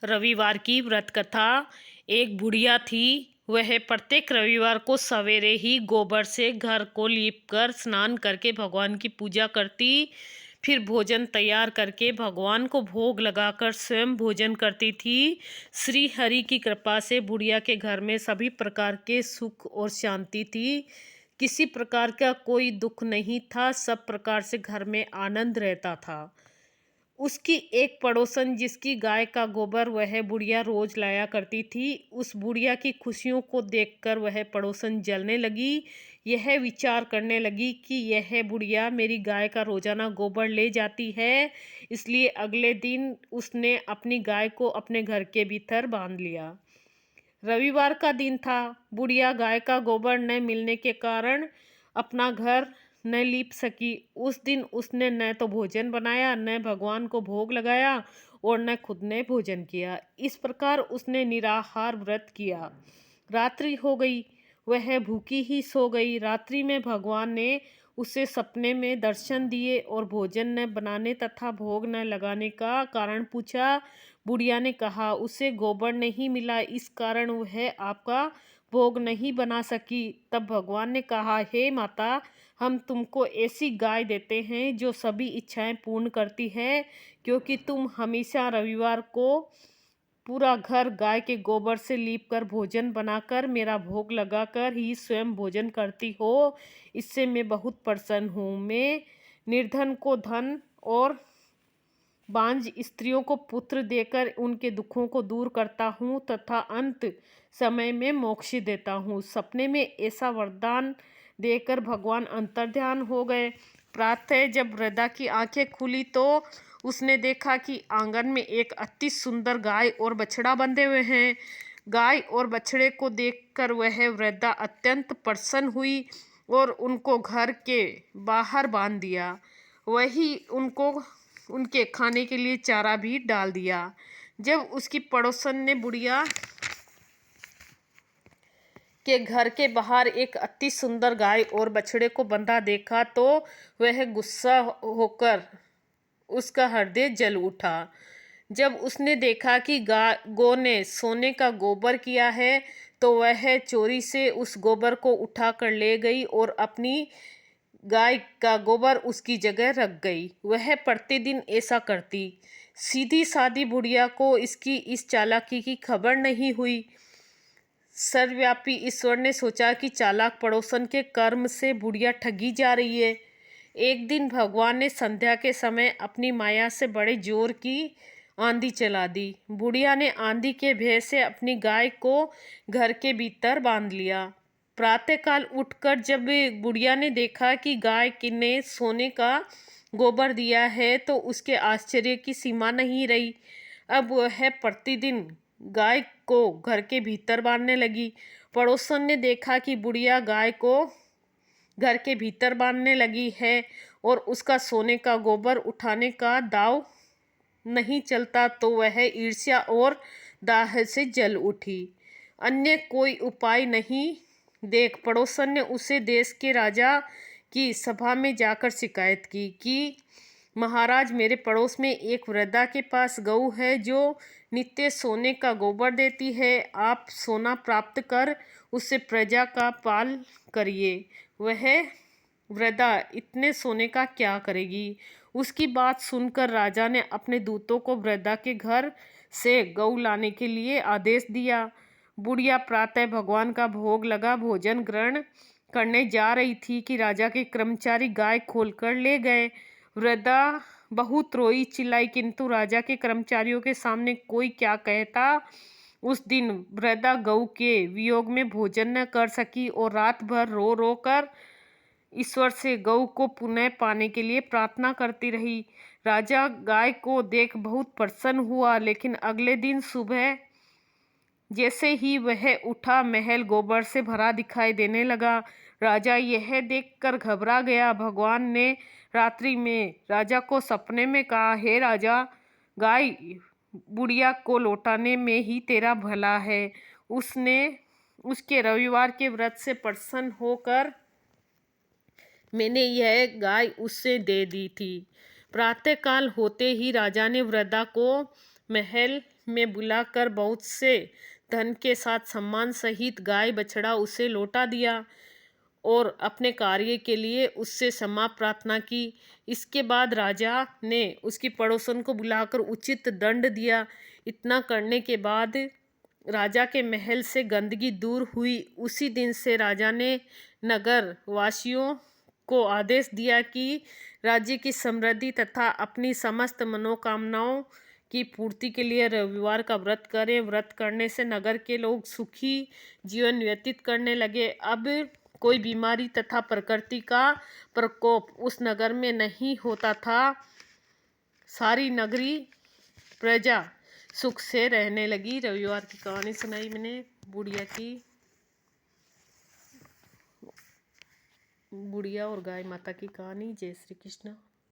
रविवार की व्रत कथा। एक बुढ़िया थी। वह प्रत्येक रविवार को सवेरे ही गोबर से घर को लीपकर स्नान करके भगवान की पूजा करती। फिर भोजन तैयार करके भगवान को भोग लगाकर स्वयं भोजन करती थी। श्री हरि की कृपा से बुढ़िया के घर में सभी प्रकार के सुख और शांति थी। किसी प्रकार का कोई दुख नहीं था। सब प्रकार से घर में आनंद रहता था। उसकी एक पड़ोसन जिसकी गाय का गोबर वह बुढ़िया रोज लाया करती थी, उस बुढ़िया की खुशियों को देखकर वह पड़ोसन जलने लगी। यह विचार करने लगी कि यह बुढ़िया मेरी गाय का रोजाना गोबर ले जाती है, इसलिए अगले दिन उसने अपनी गाय को अपने घर के भीतर बांध लिया। रविवार का दिन था। बुढ़िया गाय का गोबर न मिलने के कारण अपना घर न लीप सकी। उस दिन उसने न तो भोजन बनाया, न भगवान को भोग लगाया और न खुद ने भोजन किया। इस प्रकार उसने निराहार व्रत किया। रात्रि हो गई, वह भूखी ही सो गई। रात्रि में भगवान ने उसे सपने में दर्शन दिए और भोजन न बनाने तथा भोग न लगाने का कारण पूछा। बुढ़िया ने कहा उसे गोबर नहीं मिला, इस कारण वह आपका भोग नहीं बना सकी। तब भगवान ने कहा, हे माता, हम तुमको ऐसी गाय देते हैं जो सभी इच्छाएं पूर्ण करती है, क्योंकि तुम हमेशा रविवार को पूरा घर गाय के गोबर से लीप कर भोजन बनाकर मेरा भोग लगाकर ही स्वयं भोजन करती हो। इससे मैं बहुत प्रसन्न हूँ। मैं निर्धन को धन और बांझ स्त्रियों को पुत्र देकर उनके दुखों को दूर करता हूँ तथा अंत समय में मोक्ष देता हूँ। सपने में ऐसा वरदान देकर भगवान अंतर्ध्यान हो गए। प्रातः जब वृद्धा की आंखें खुली तो उसने देखा कि आंगन में एक अति सुंदर गाय और बछड़ा बंधे हुए हैं। गाय और बछड़े को देखकर वह वृद्धा अत्यंत प्रसन्न हुई और उनको घर के बाहर बांध दिया। वही उनको उनके खाने के लिए चारा भी डाल दिया। जब उसकी पड़ोसन ने बुढ़िया के घर के बाहर एक अति सुंदर गाय और बछड़े को बंधा देखा तो वह गुस्सा होकर उसका हृदय जल उठा। जब उसने देखा कि गौ ने सोने का गोबर किया है तो वह चोरी से उस गोबर को उठाकर ले गई और अपनी गाय का गोबर उसकी जगह रख गई। वह प्रतिदिन ऐसा करती। सीधी सादी बुढ़िया को इसकी इस चालाकी की खबर नहीं हुई। सर्वव्यापी ईश्वर ने सोचा कि चालाक पड़ोसन के कर्म से बुढ़िया ठगी जा रही है। एक दिन भगवान ने संध्या के समय अपनी माया से बड़े जोर की आंधी चला दी। बुढ़िया ने आंधी के भय से अपनी गाय को घर के भीतर बांध लिया। प्रातःकाल उठकर जब बुढ़िया ने देखा कि गाय ने सोने का गोबर दिया है तो उसके आश्चर्य की सीमा नहीं रही। अब वह प्रतिदिन गाय को घर के भीतर बांधने लगी। पड़ोसन ने देखा कि बुढ़िया गाय को घर के भीतर बांधने लगी है और उसका सोने का गोबर उठाने का दाव नहीं चलता तो वह ईर्ष्या और दाह से जल उठी। अन्य कोई उपाय नहीं देख पड़ोसन ने उसे देश के राजा की सभा में जाकर शिकायत की कि महाराज, मेरे पड़ोस में एक वृद्धा के पास गऊ है जो नित्य सोने का गोबर देती है। आप सोना प्राप्त कर उससे प्रजा का पाल करिए। वह वृद्धा इतने सोने का क्या करेगी? उसकी बात सुनकर राजा ने अपने दूतों को वृद्धा के घर से गऊ लाने के लिए आदेश दिया। बुढ़िया प्रातः भगवान का भोग लगा भोजन ग्रहण करने जा रही थी कि राजा के कर्मचारी गाय खोलकर ले गए। वृद्धा बहुत रोई चिल्लाई, किंतु राजा के कर्मचारियों के सामने कोई क्या कहता। उस दिन वृद्धा गऊ के वियोग में भोजन न कर सकी और रात भर रो रो कर ईश्वर से गऊ को पुनः पाने के लिए प्रार्थना करती रही। राजा गाय को देख बहुत प्रसन्न हुआ, लेकिन अगले दिन सुबह जैसे ही वह उठा महल गोबर से भरा दिखाई देने लगा। राजा यह देखकर घबरा गया। भगवान ने रात्रि में राजा को सपने में कहा, हे राजा, गाय बुढ़िया को लौटाने में ही तेरा भला है। उसने उसके रविवार के व्रत से प्रसन्न होकर मैंने यह गाय उससे दे दी थी। प्रातःकाल होते ही राजा ने वृद्धा को महल में बुलाकर बहुत से धन के साथ सम्मान सहित गाय बछड़ा उसे लौटा दिया और अपने कार्य के लिए उससे क्षमा प्रार्थना की। इसके बाद राजा ने उसकी पड़ोसन को बुलाकर उचित दंड दिया। इतना करने के बाद राजा के महल से गंदगी दूर हुई। उसी दिन से राजा ने नगर वासियों को आदेश दिया कि राज्य की समृद्धि तथा अपनी समस्त मनोकामनाओं की पूर्ति के लिए रविवार का व्रत करें। व्रत करने से नगर के लोग सुखी जीवन व्यतीत करने लगे। अब कोई बीमारी तथा प्रकृति का प्रकोप उस नगर में नहीं होता था। सारी नगरी प्रजा सुख से रहने लगी। रविवार की कहानी सुनाई मैंने, बुढ़िया और गाय माता की कहानी। जय श्री कृष्ण।